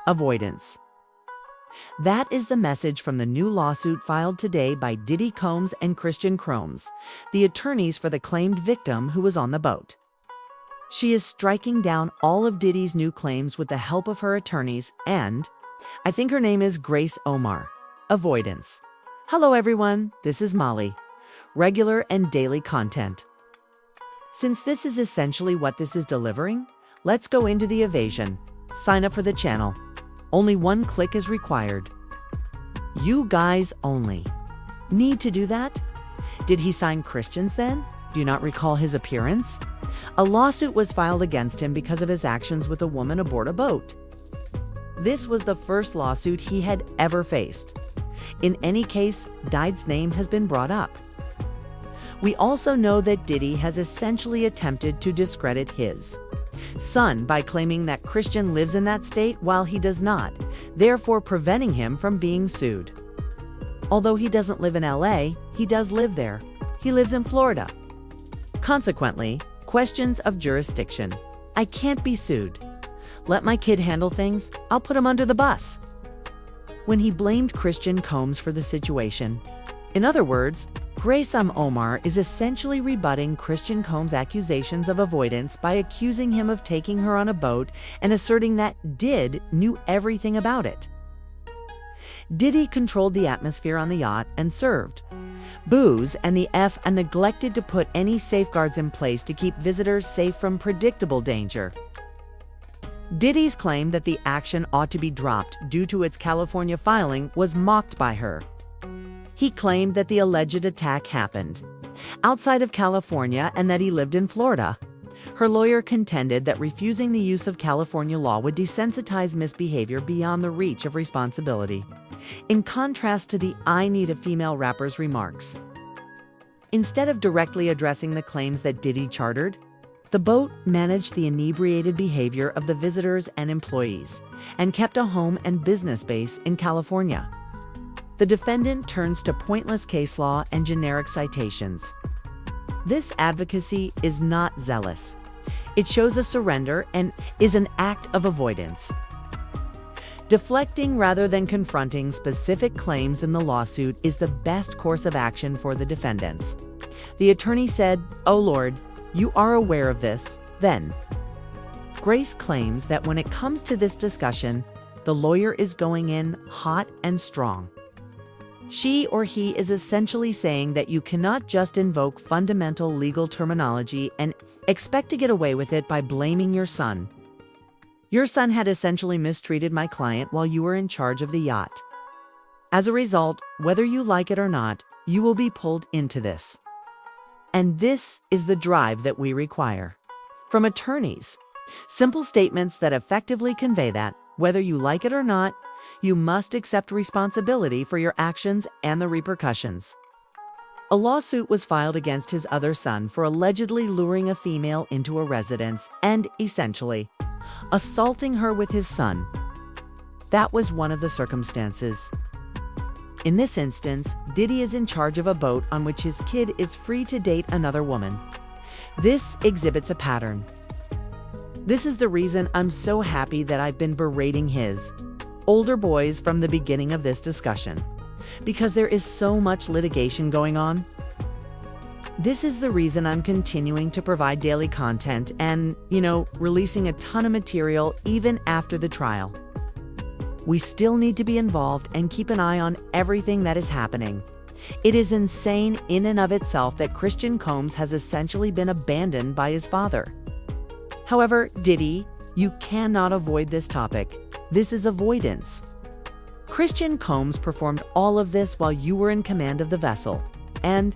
avoidance. That is the message from the new lawsuit filed today by Diddy Combs and Christian Combs, the attorneys for the claimed victim who was on the boat. She is striking down all of Diddy's new claims with the help of her attorneys and, I think her name is Grace Omar. Avoidance. Hello everyone, this is Molly. Regular and daily content. Since this is essentially what this is delivering, let's go into the evasion. Sign up for the channel. Only one click is required. You guys only. Need to do that? Did he sign Christians then? Do you not recall his appearance? A lawsuit was filed against him because of his actions with a woman aboard a boat. This was the first lawsuit he had ever faced. In any case, Diddy's name has been brought up. We also know that Diddy has essentially attempted to discredit his son by claiming that Christian lives in that state while he does not, therefore preventing him from being sued. Although he doesn't live in LA, he does live there. He lives in Florida. Consequently, questions of jurisdiction. I can't be sued. Let my kid handle things, I'll put him under the bus. When he blamed Christian Combs for the situation. In other words, Grace Omar is essentially rebutting Christian Combs' accusations of avoidance by accusing him of taking her on a boat and asserting that Diddy knew everything about it. Diddy controlled the atmosphere on the yacht and served booze and neglected to put any safeguards in place to keep visitors safe from predictable danger. Diddy's claim that the action ought to be dropped due to its California filing was mocked by her. He claimed that the alleged attack happened outside of California and that he lived in Florida. Her lawyer contended that refusing the use of California law would desensitize misbehavior beyond the reach of responsibility, in contrast to the "I need a female rapper's" remarks. Instead of directly addressing the claims that Diddy chartered, the boat managed the inebriated behavior of the visitors and employees and kept a home and business base in California. The defendant turns to pointless case law and generic citations. This advocacy is not zealous. It shows a surrender and is an act of avoidance. Deflecting rather than confronting specific claims in the lawsuit is the best course of action for the defendants. The attorney said, "Oh Lord, you are aware of this, then." Grace claims that when it comes to this discussion, the lawyer is going in hot and strong. She or he is essentially saying that you cannot just invoke fundamental legal terminology and expect to get away with it by blaming your son. Your son had essentially mistreated my client while you were in charge of the yacht. As a result, whether you like it or not, you will be pulled into this. And this is the drive that we require from attorneys. Simple statements that effectively convey that, whether you like it or not, you must accept responsibility for your actions and the repercussions. A lawsuit was filed against his other son for allegedly luring a female into a residence and, essentially, assaulting her with his son. That was one of the circumstances. In this instance, Diddy is in charge of a boat on which his kid is free to date another woman. This exhibits a pattern. This is the reason I'm so happy that I've been berating his older boys from the beginning of this discussion, because there is so much litigation going on. This is the reason I'm continuing to provide daily content and, releasing a ton of material even after the trial. We still need to be involved and keep an eye on everything that is happening. It is insane in and of itself that Christian Combs has essentially been abandoned by his father. However, Diddy, you cannot avoid this topic. This is avoidance. Christian Combs performed all of this while you were in command of the vessel. And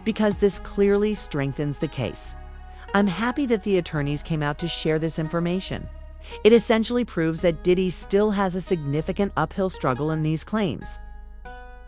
because this clearly strengthens the case, I'm happy that the attorneys came out to share this information. It essentially proves that Diddy still has a significant uphill struggle in these claims.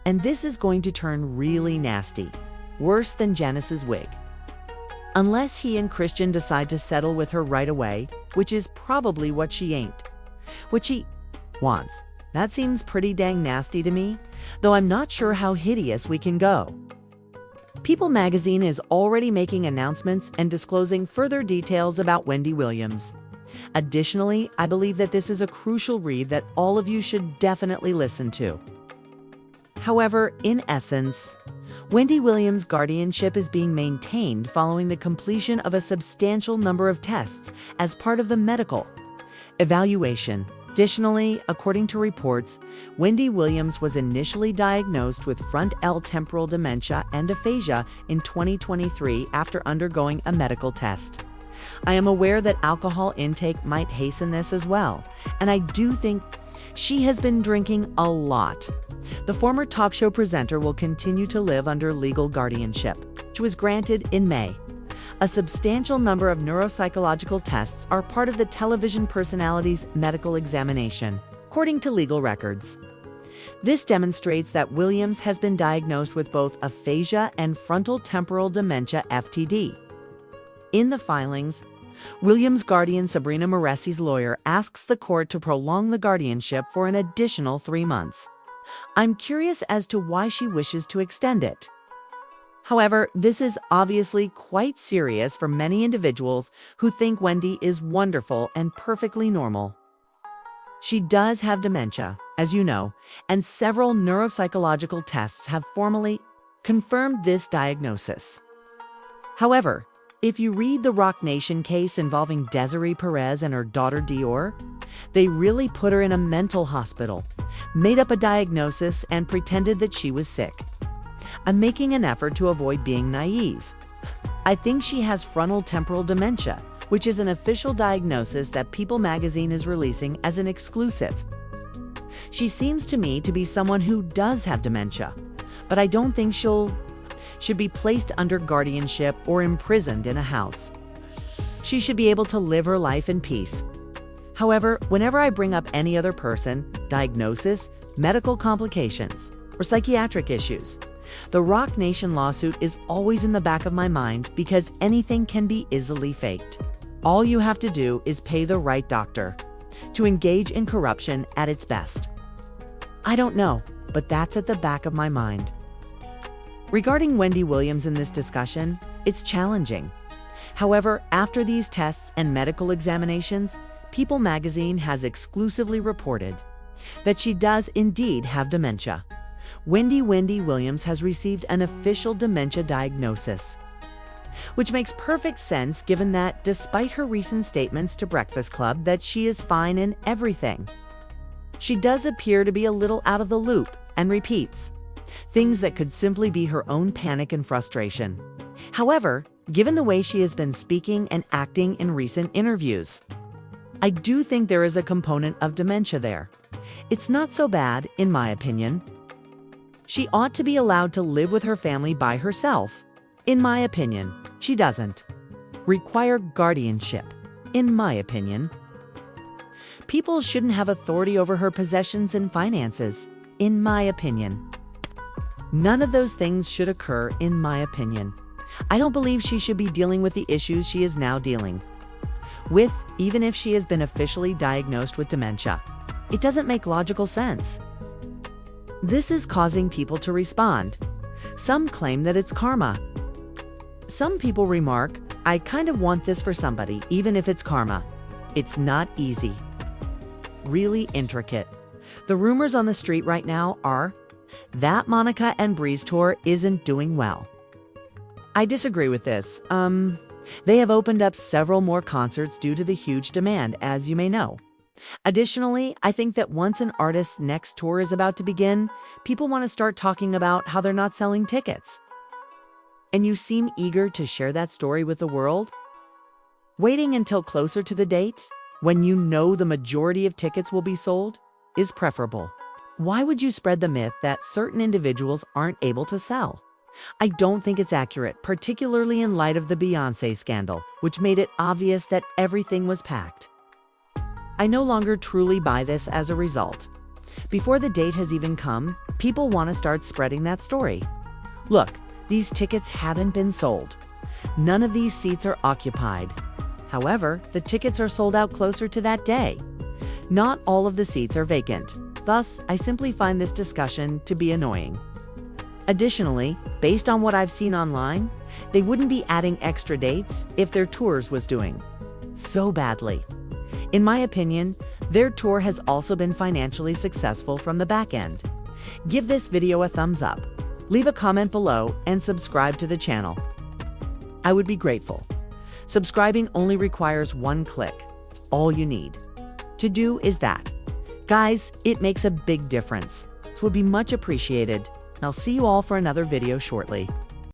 And this is going to turn really nasty, worse than Janice's wig. Unless he and Christian decide to settle with her right away, which is probably what she wants. That seems pretty dang nasty to me, though I'm not sure how hideous we can go. People magazine is already making announcements and disclosing further details about Wendy Williams. Additionally, I believe that this is a crucial read that all of you should definitely listen to. However, in essence, Wendy Williams' guardianship is being maintained following the completion of a substantial number of tests as part of the medical evaluation. Additionally, according to reports, Wendy Williams was initially diagnosed with frontal temporal dementia and aphasia in 2023 after undergoing a medical test. I am aware that alcohol intake might hasten this as well, and I do think she has been drinking a lot. The former talk show presenter will continue to live under legal guardianship, which was granted in May. A substantial number of neuropsychological tests are part of the television personality's medical examination, according to legal records. This demonstrates that Williams has been diagnosed with both aphasia and frontal temporal dementia (FTD). In the filings, Williams' guardian Sabrina Moressi's lawyer asks the court to prolong the guardianship for an additional 3 months. I'm curious as to why she wishes to extend it. However, this is obviously quite serious for many individuals who think Wendy is wonderful and perfectly normal. She does have dementia, as you know, and several neuropsychological tests have formally confirmed this diagnosis. However, if you read the Roc Nation case involving Desiree Perez and her daughter Dior, they really put her in a mental hospital, made up a diagnosis, and pretended that she was sick. I'm making an effort to avoid being naive. I think she has frontal temporal dementia, which is an official diagnosis that People magazine is releasing as an exclusive. She seems to me to be someone who does have dementia, but I don't think should be placed under guardianship or imprisoned in a house. She should be able to live her life in peace. However, whenever I bring up any other person, diagnosis, medical complications, or psychiatric issues, the Roc Nation lawsuit is always in the back of my mind because anything can be easily faked. All you have to do is pay the right doctor to engage in corruption at its best. I don't know, but that's at the back of my mind. Regarding Wendy Williams in this discussion, it's challenging. However, after these tests and medical examinations, People magazine has exclusively reported that she does indeed have dementia. Wendy Williams has received an official dementia diagnosis, which makes perfect sense given that despite her recent statements to Breakfast Club that she is fine in everything, she does appear to be a little out of the loop and repeats things that could simply be her own panic and frustration. However, given the way she has been speaking and acting in recent interviews, I do think there is a component of dementia there. It's not so bad, in my opinion. She ought to be allowed to live with her family by herself. In my opinion, she doesn't require guardianship. In my opinion, people shouldn't have authority over her possessions and finances. In my opinion, none of those things should occur, in my opinion. I don't believe she should be dealing with the issues she is now dealing with, even if she has been officially diagnosed with dementia. It doesn't make logical sense. This is causing people to respond. Some claim that it's karma. Some people remark, I kind of want this for somebody, even if it's karma. It's not easy. Really intricate. The rumors on the street right now are that Monica and Bree's tour isn't doing well. I disagree with this. They have opened up several more concerts due to the huge demand, as you may know. Additionally, I think that once an artist's next tour is about to begin, people want to start talking about how they're not selling tickets. And you seem eager to share that story with the world? Waiting until closer to the date, when you know the majority of tickets will be sold, is preferable. Why would you spread the myth that certain individuals aren't able to sell? I don't think it's accurate, particularly in light of the Beyoncé scandal, which made it obvious that everything was packed. I no longer truly buy this as a result. Before the date has even come, people want to start spreading that story. Look, these tickets haven't been sold. None of these seats are occupied. However, the tickets are sold out closer to that day. Not all of the seats are vacant. Thus, I simply find this discussion to be annoying. Additionally, based on what I've seen online, they wouldn't be adding extra dates if their tours was doing so badly. In my opinion, their tour has also been financially successful from the back end. Give this video a thumbs up, leave a comment below, and subscribe to the channel. I would be grateful. Subscribing only requires one click. All you need to do is that. Guys, it makes a big difference. So it would be much appreciated. I'll see you all for another video shortly.